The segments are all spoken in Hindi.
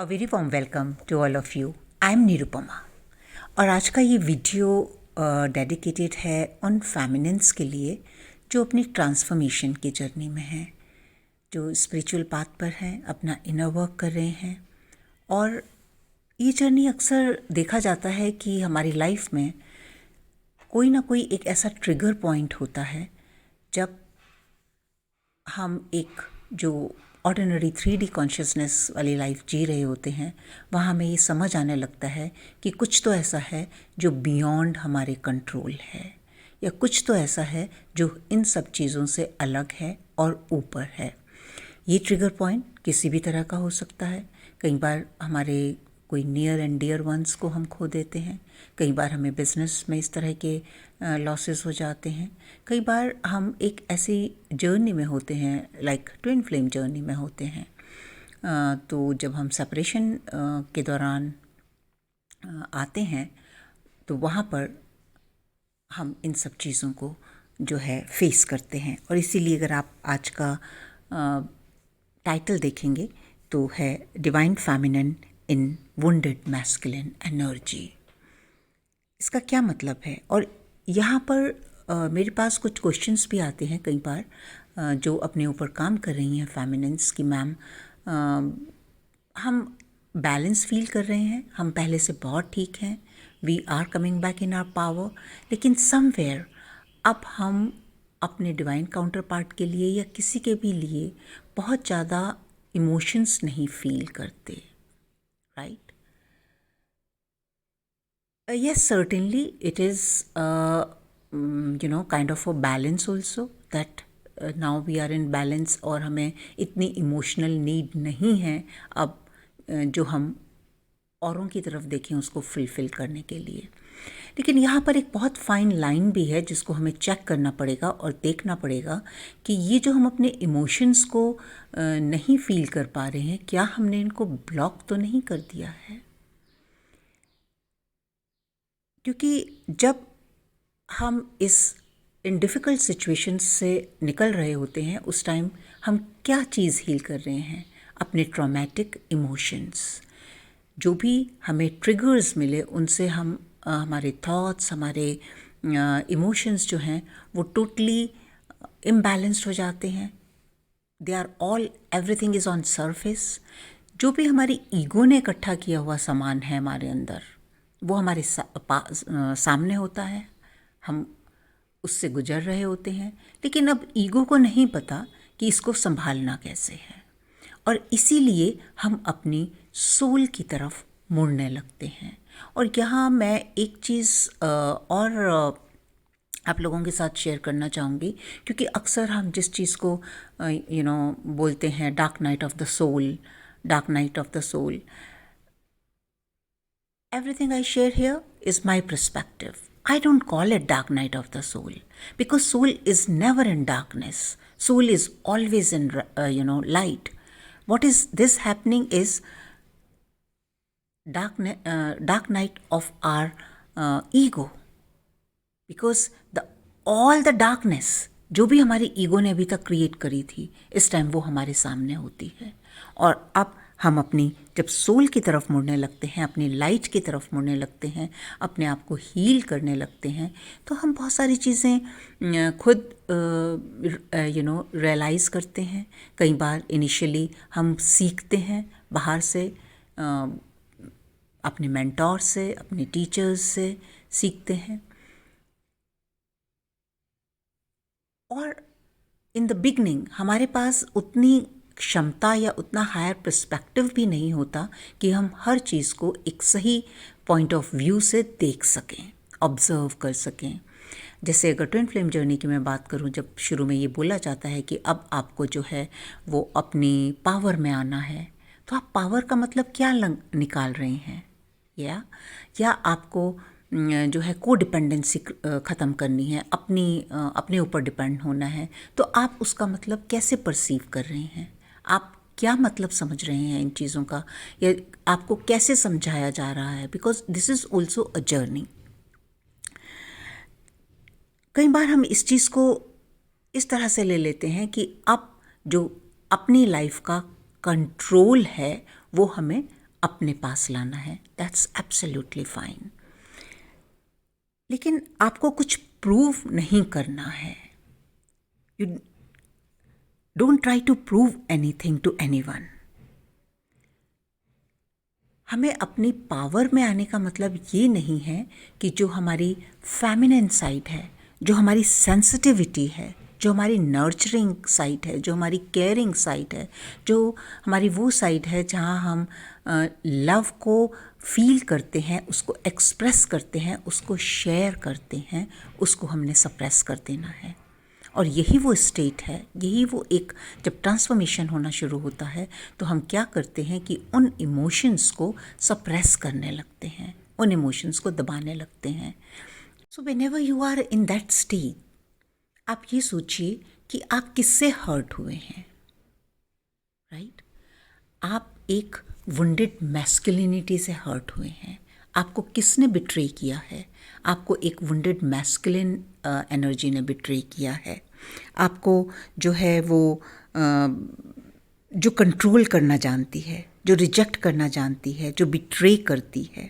A very warm welcome to all of you. I am Nirupama और आज का ये वीडियो डेडिकेटेड है उन फेमिनिन्स के लिए जो अपनी ट्रांसफॉर्मेशन की जर्नी में हैं, जो स्पिरिचुअल पाथ पर हैं, अपना इनर वर्क कर रहे हैं। और ये जर्नी अक्सर देखा जाता है कि हमारी लाइफ में कोई ना कोई एक ऐसा ट्रिगर पॉइंट होता है जब हम एक जो ऑर्डिनरी 3D कॉन्शियसनेस वाली लाइफ जी रहे होते हैं, वहाँ हमें ये समझ आने लगता है कि कुछ तो ऐसा है जो बियॉन्ड हमारे कंट्रोल है, या कुछ तो ऐसा है जो इन सब चीज़ों से अलग है और ऊपर है। ये ट्रिगर पॉइंट किसी भी तरह का हो सकता है। कई बार हमारे कोई नियर एंड डियर वंस को हम खो देते हैं, कई बार हमें बिजनेस में इस तरह के लॉसेस हो जाते हैं, कई बार हम एक ऐसी जर्नी में होते हैं लाइक ट्विन फ्लेम जर्नी में होते हैं। तो जब हम सेपरेशन के दौरान आते हैं तो वहाँ पर हम इन सब चीज़ों को जो है फेस करते हैं। और इसीलिए अगर आप आज का टाइटल देखेंगे तो है डिवाइन फेमिनिन इन वुंडेड मैस्कुलिन एनर्जी। इसका क्या मतलब है? और यहाँ पर मेरे पास कुछ क्वेश्चंस भी आते हैं कई बार जो अपने ऊपर काम कर रही हैं फेमिनिन्स कि मैम हम बैलेंस फील कर रहे हैं, हम पहले से बहुत ठीक हैं, we are coming back in our power, लेकिन समवेयर अब हम अपने डिवाइन काउंटर पार्ट के लिए या किसी के भी लिए बहुत ज़्यादा इमोशंस नहीं फील करते, right? Yes, certainly it is kind of a balance also that now we are in balance और हमें इतनी इमोशनल नीड नहीं है अब जो हम औरों की तरफ देखें उसको फुलफ़िल करने के लिए। लेकिन यहाँ पर एक बहुत फाइन लाइन भी है जिसको हमें चेक करना पड़ेगा और देखना पड़ेगा कि ये जो हम अपने इमोशंस को नहीं फील कर पा रहे हैं, क्या हमने इनको ब्लॉक तो नहीं कर दिया है? क्योंकि जब हम इन डिफ़िकल्ट सिचुएशंस से निकल रहे होते हैं उस टाइम हम क्या चीज़ हील कर रहे हैं? अपने ट्रॉमेटिक इमोशंस। जो भी हमें ट्रिगर्स मिले उनसे हम हमारे थॉट्स, हमारे इमोशंस जो हैं वो टोटली इम्बैलेंस्ड हो जाते हैं। They are all, everything is on surface. जो भी हमारी ईगो ने इकट्ठा किया हुआ सामान है हमारे अंदर, वो हमारे सामने होता है, हम उससे गुजर रहे होते हैं, लेकिन अब ईगो को नहीं पता कि इसको संभालना कैसे है। और इसीलिए हम अपनी सोल की तरफ मुड़ने लगते हैं। और यहाँ मैं एक चीज़ और आप लोगों के साथ शेयर करना चाहूँगी, क्योंकि अक्सर हम जिस चीज़ को बोलते हैं dark night of the soul, dark night of the soul, everything I share here is my perspective. I don't call it dark night of the soul because soul is never in darkness. Soul is always in light. What is this happening is dark night of our ego, because all the darkness जो भी हमारी ईगो ने अभी तक क्रिएट करी थी इस टाइम वो हमारे सामने होती है। और अब हम अपनी जब सोल की तरफ मुड़ने लगते हैं, अपनी लाइट की तरफ मुड़ने लगते हैं, अपने आप को हील करने लगते हैं, तो हम बहुत सारी चीज़ें खुद रियलाइज़ करते हैं। कई बार इनिशियली हम सीखते हैं बाहर से, अपने मेंटोर से, अपने टीचर्स से सीखते हैं। और इन द बिगनिंग हमारे पास उतनी क्षमता या उतना हायर पर्सपेक्टिव भी नहीं होता कि हम हर चीज़ को एक सही पॉइंट ऑफ व्यू से देख सकें, ऑब्ज़र्व कर सकें। जैसे अगर ट्विन फ्लेम जर्नी की मैं बात करूं, जब शुरू में ये बोला जाता है कि अब आपको जो है वो अपनी पावर में आना है, तो आप पावर का मतलब क्या निकाल रहे हैं? या आपको जो है को डिपेंडेंसी ख़त्म करनी है, अपने ऊपर डिपेंड होना है, तो आप उसका मतलब कैसे परसीव कर रहे हैं? आप क्या मतलब समझ रहे हैं इन चीज़ों का, या आपको कैसे समझाया जा रहा है? Because this is also a journey. कई बार हम इस चीज़ को इस तरह से ले लेते हैं कि अब जो अपनी लाइफ का कंट्रोल है वो हमें अपने पास लाना है, दैट्स एब्सोल्युटली फाइन। लेकिन आपको कुछ प्रूव नहीं करना है। You don't try to prove anything to anyone. हमें अपनी पावर में आने का मतलब ये नहीं है कि जो हमारी फेमिनिन साइड है, जो हमारी सेंसिटिविटी है, जो हमारी नर्चरिंग साइड है, जो हमारी केयरिंग साइड है, जो हमारी वो साइड है जहाँ हम लव को फील करते हैं, उसको एक्सप्रेस करते हैं, उसको शेयर करते हैं, उसको हमने सप्रेस कर देना है। और यही वो स्टेट है, यही वो एक, जब ट्रांसफॉर्मेशन होना शुरू होता है तो हम क्या करते हैं कि उन इमोशंस को सप्रेस करने लगते हैं, उन इमोशंस को दबाने लगते हैं। So whenever you are in that stage, आप ये सोचिए कि आप किससे हर्ट हुए हैं, राइट? आप एक वुंडेड मैस्कुलिनिटी से हर्ट हुए हैं। आपको किसने बिट्रे किया है? आपको एक वुंडेड मैस्कुलिन एनर्जी ने बिट्रे किया है। आपको जो है वो जो कंट्रोल करना जानती है, जो रिजेक्ट करना जानती है, जो बिट्रे करती है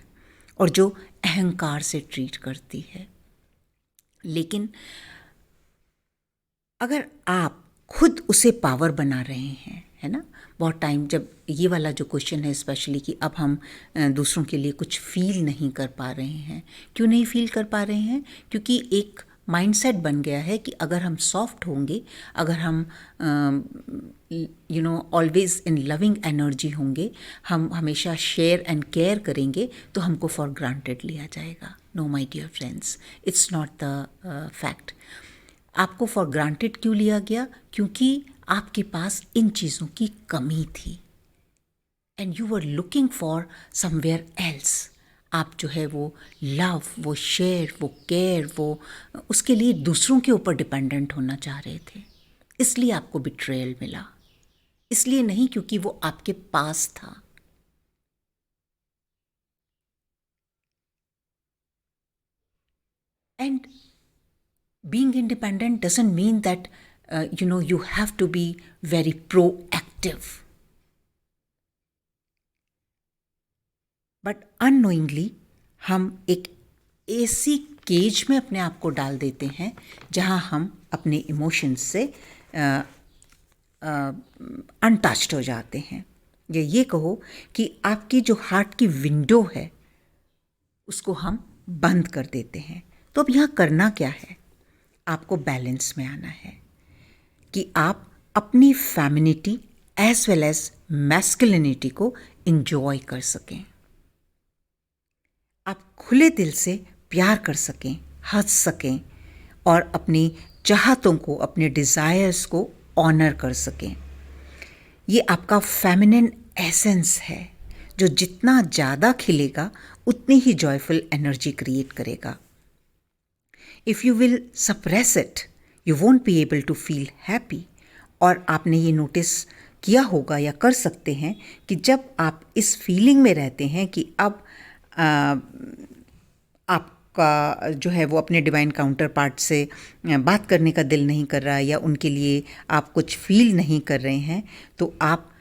और जो अहंकार से ट्रीट करती है। लेकिन अगर आप खुद उसे पावर बना रहे हैं, है ना, बहुत टाइम जब ये वाला जो क्वेश्चन है स्पेशली कि अब हम दूसरों के लिए कुछ फील नहीं कर पा रहे हैं। क्यों नहीं फील कर पा रहे हैं? क्योंकि एक माइंडसेट बन गया है कि अगर हम सॉफ्ट होंगे, अगर हम ऑलवेज इन लविंग एनर्जी होंगे, हम हमेशा शेयर एंड केयर करेंगे, तो हमको फॉर ग्रांटेड लिया जाएगा। No my dear friends, it's not the fact. आपको फॉर ग्रांटेड क्यों लिया गया? क्योंकि आपके पास इन चीज़ों की कमी थी and you were looking for somewhere else. आप जो है वो लव, वो शेयर, वो केयर, वो उसके लिए दूसरों के ऊपर डिपेंडेंट होना चाह रहे थे। इसलिए आपको बिट्रेयल मिला, इसलिए नहीं क्योंकि वो आपके पास था। And being independent doesn't mean that you have to be very proactive, but unknowingly हम एक ऐसी केज में अपने आप को डाल देते हैं जहां हम अपने इमोशंस से अनटच्ड हो जाते हैं। या ये कहो कि आपकी जो हार्ट की विंडो है उसको हम बंद कर देते हैं। तो अब यहाँ करना क्या है? आपको बैलेंस में आना है कि आप अपनी femininity as well as masculinity को इंजॉय कर सकें, आप खुले दिल से प्यार कर सकें, हंस सकें और अपनी चाहतों को, अपने डिज़ायर्स को ऑनर कर सकें। ये आपका फेमिनिन एसेंस है जो जितना ज़्यादा खिलेगा उतनी ही जॉयफुल एनर्जी क्रिएट करेगा। If you will suppress it, you won't be able to feel happy. और आपने ये नोटिस किया होगा या कर सकते हैं कि जब आप इस फीलिंग में रहते हैं कि अब आपका जो है वो अपने डिवाइन काउंटर पार्ट से बात करने का दिल नहीं कर रहा है या उनके लिए आप कुछ फील नहीं कर रहे हैं, तो आप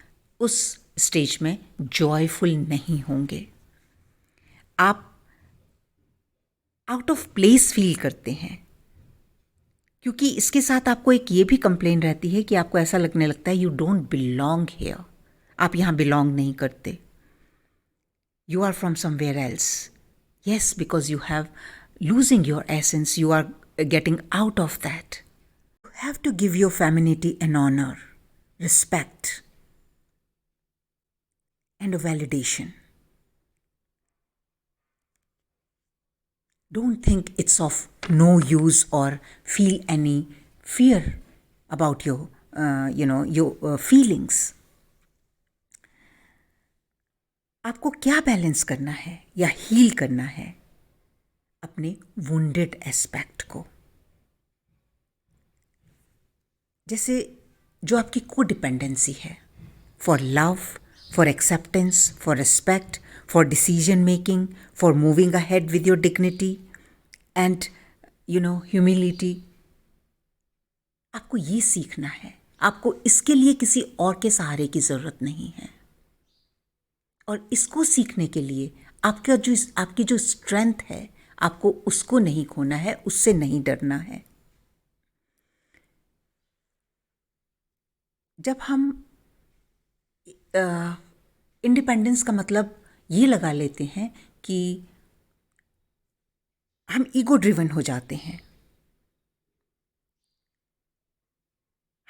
उस स्टेज में जॉयफुल नहीं होंगे। आप आउट ऑफ प्लेस फील करते हैं, क्योंकि इसके साथ आपको एक ये भी कंप्लेन रहती है कि आपको ऐसा लगने लगता है यू डोंट बिलोंग हियर, आप यहाँ बिलोंग नहीं करते, you are from somewhere else. Yes, because you have losing your essence, you are getting out of that. You have to give your femininity an honour, respect and a validation. Don't think it's of no use or feel any fear about your feelings. आपको क्या बैलेंस करना है या हील करना है? अपने वुंडेड एस्पेक्ट को। जैसे जो आपकी को डिपेंडेंसी है for love, for acceptance, for respect, for decision making, for moving ahead with your dignity and humility. आपको ये सीखना है। आपको इसके लिए किसी और के सहारे की ज़रूरत नहीं है। और इसको सीखने के लिए आपकी जो स्ट्रेंथ है, आपको उसको नहीं खोना है, उससे नहीं डरना है। जब हम इंडिपेंडेंस का मतलब ये लगा लेते हैं कि हम ईगो ड्रिवन हो जाते हैं,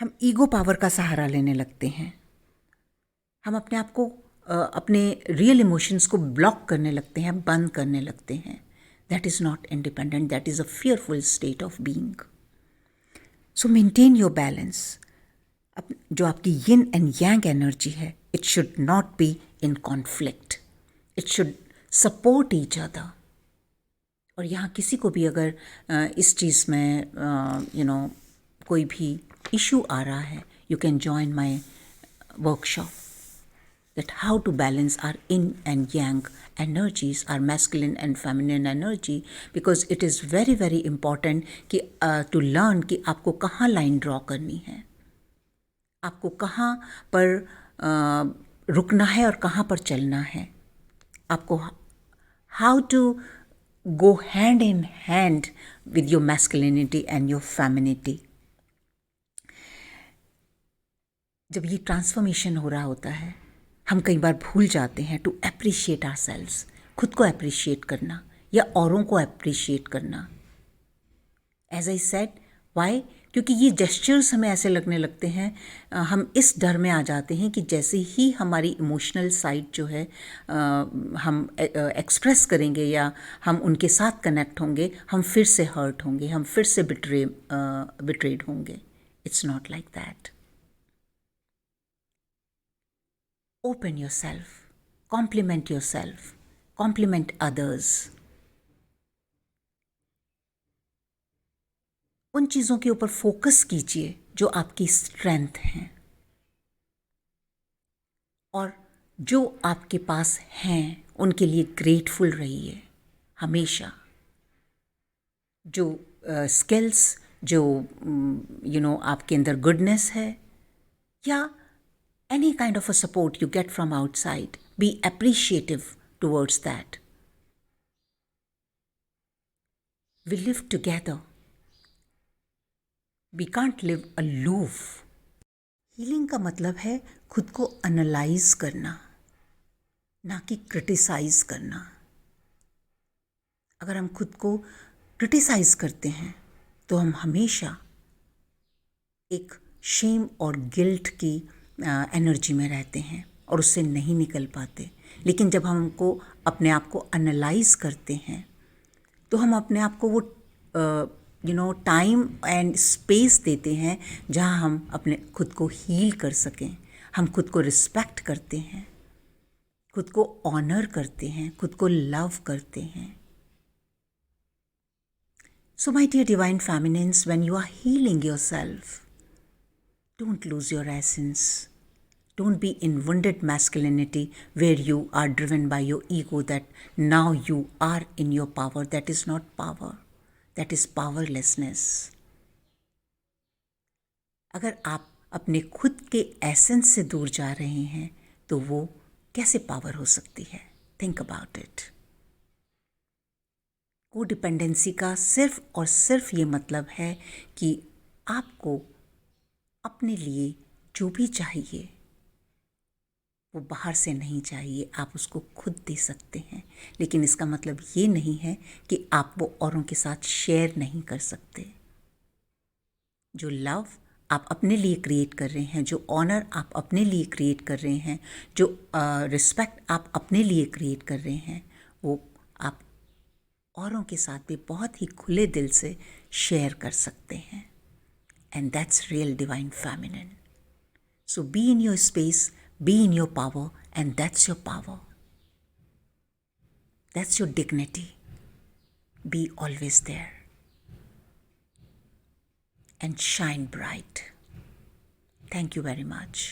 हम ईगो पावर का सहारा लेने लगते हैं, हम अपने आप को अपने रियल इमोशंस को ब्लॉक करने लगते हैं, बंद करने लगते हैं। That is not independent, that is a fearful state of being. So maintain your balance. जो आपकी यिन एंड यांग एनर्जी है, it should not be in conflict, it should support each other. और यहाँ किसी को भी अगर इस चीज़ में कोई भी इशू आ रहा है, you can join my workshop that how to balance our yin and yang energies, our masculine and feminine energy, because it is very very important कि to learn कि आपको कहाँ लाइन ड्रॉ करनी है, आपको कहाँ पर रुकना है और कहाँ पर चलना है, आपको how to go hand in hand with your masculinity and your femininity. जब ये ट्रांसफॉर्मेशन हो रहा होता है, हम कई बार भूल जाते हैं टू अप्रिशिएट आवरसेल्व्स, खुद को अप्रिशिएट करना या औरों को अप्रिशिएट करना। As I said, why? क्योंकि ये जेस्चर्स हमें ऐसे लगने लगते हैं, हम इस डर में आ जाते हैं कि जैसे ही हमारी इमोशनल साइड जो है हम एक्सप्रेस करेंगे या हम उनके साथ कनेक्ट होंगे, हम फिर से हर्ट होंगे, हम फिर से बिट्रेड होंगे। It's not like that. Open yourself, compliment others. उन चीज़ों के ऊपर फोकस कीजिए जो आपकी स्ट्रेंथ हैं, और जो आपके पास हैं उनके लिए ग्रेटफुल रहिए हमेशा। जो स्किल्स, जो आपके अंदर गुडनेस है, या any kind of a support you get from outside, be appreciative towards that. We live together. We can't live aloof. Healing का मतलब है खुद को एनालाइज करना, ना कि क्रिटिसाइज करना। अगर हम खुद को क्रिटिसाइज करते हैं तो हम हमेशा एक शेम और गिल्ट की एनर्जी में रहते हैं और उससे नहीं निकल पाते। लेकिन जब हम हमको अपने आप को एनालाइज करते हैं तो हम अपने आप को वो टाइम एंड स्पेस देते हैं जहाँ हम अपने खुद को हील कर सकें। हम खुद को रिस्पेक्ट करते हैं, खुद को ऑनर करते हैं, खुद को लव करते हैं। So my dear divine feminines, when you are healing yourself, don't lose your essence. Don't be in wounded masculinity where you are driven by your ego that now you are in your power. That is not power. That is powerlessness. अगर आप अपने खुद के एसेंस से दूर जा रहे हैं तो वो कैसे पावर हो सकती है? Think about it. कोडिपेंडेंसी का सिर्फ और सिर्फ ये मतलब है कि आपको अपने लिए जो भी चाहिए वो बाहर से नहीं चाहिए, आप उसको खुद दे सकते हैं। लेकिन इसका मतलब ये नहीं है कि आप वो औरों के साथ शेयर नहीं कर सकते। जो लव आप अपने लिए क्रिएट कर रहे हैं, जो ऑनर आप अपने लिए क्रिएट कर रहे हैं, जो रिस्पेक्ट आप अपने लिए क्रिएट कर रहे हैं, वो आप औरों के साथ भी बहुत ही खुले दिल से शेयर कर सकते हैं। And that's real divine feminine. So be in your space, be in your power, and that's your power. That's your dignity. Be always there and shine bright. Thank you very much.